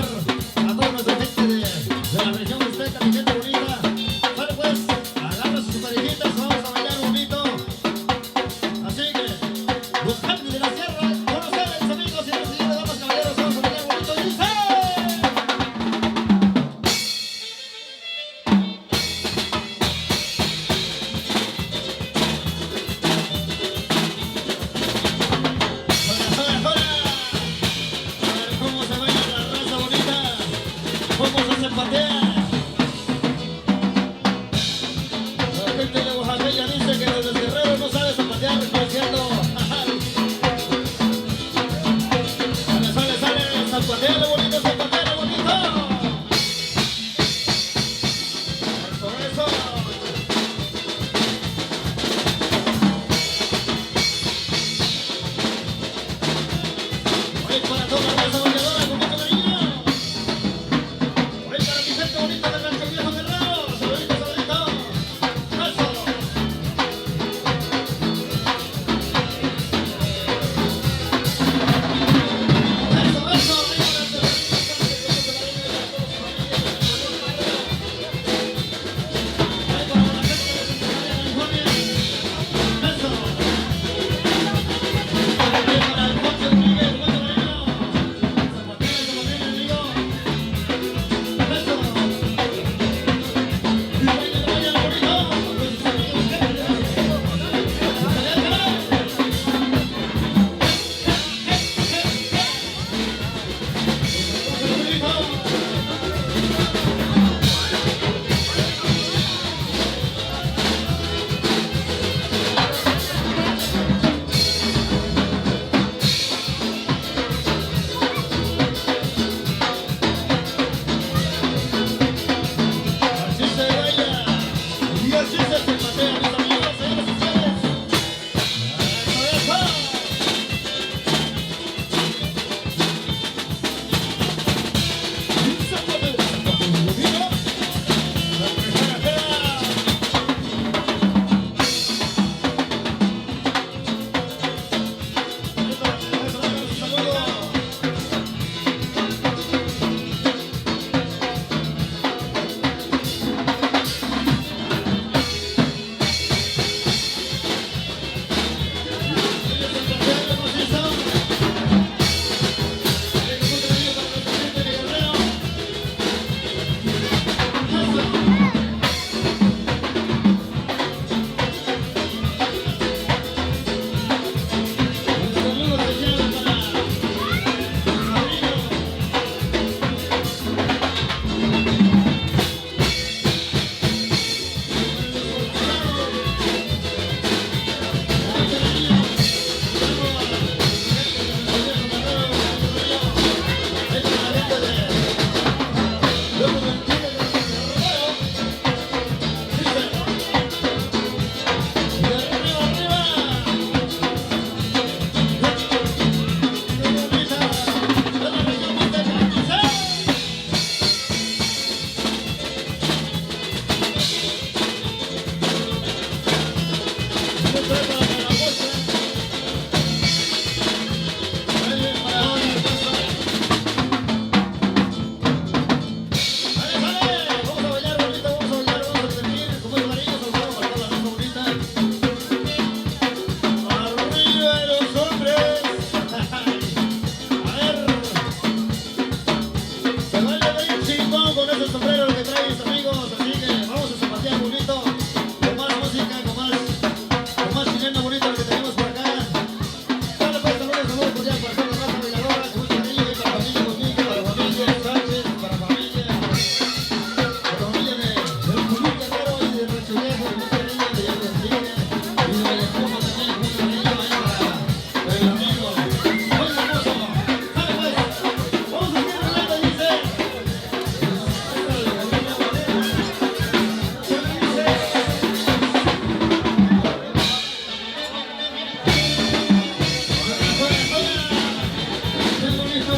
a toda nuestra gente de la región mixteca, mi gente bonita. Sale pues, agarra sus parejitas, vamos a bailar bonito. Así que, los Candy de la Sierra, con ustedes amigos y los señores, damas, caballeros, vamos a bailar bonito. ¡Dice! Vamos a zapatear. La gente de Oaxaca dice que los guerreros no saben zapatear, no es cierto. Sale, zapateale bonito, zapateale bonito. Eso. Hoy para toda la raza bailadora, con mucho cariño. Hoy para mi gente bonita de Rancho Viejo Guerrero. Saludito, saludito. Eso. Así se baila y así se zapatea, mis amigos, señores y señores. Eso, eso. Con esos sombreros que traes, amigos, así que vamos a zapatear bonito, con más música, con más chileno bonito que tenemos por acá. Dale pues, saludos cordiales para toda la raza bailadora, con mucho cariño, y para la familia Bonita, para la familia Sánchez, para la familia del Julio Guerrero y de Rancho Viejo, con mucho cariño, de Yago Enrique, y de Vallejumo también, con mucho cariño, ahí para el amigo. Muy hermoso. Dale pues, vamos a seguir bailando, dice. Qué bonito,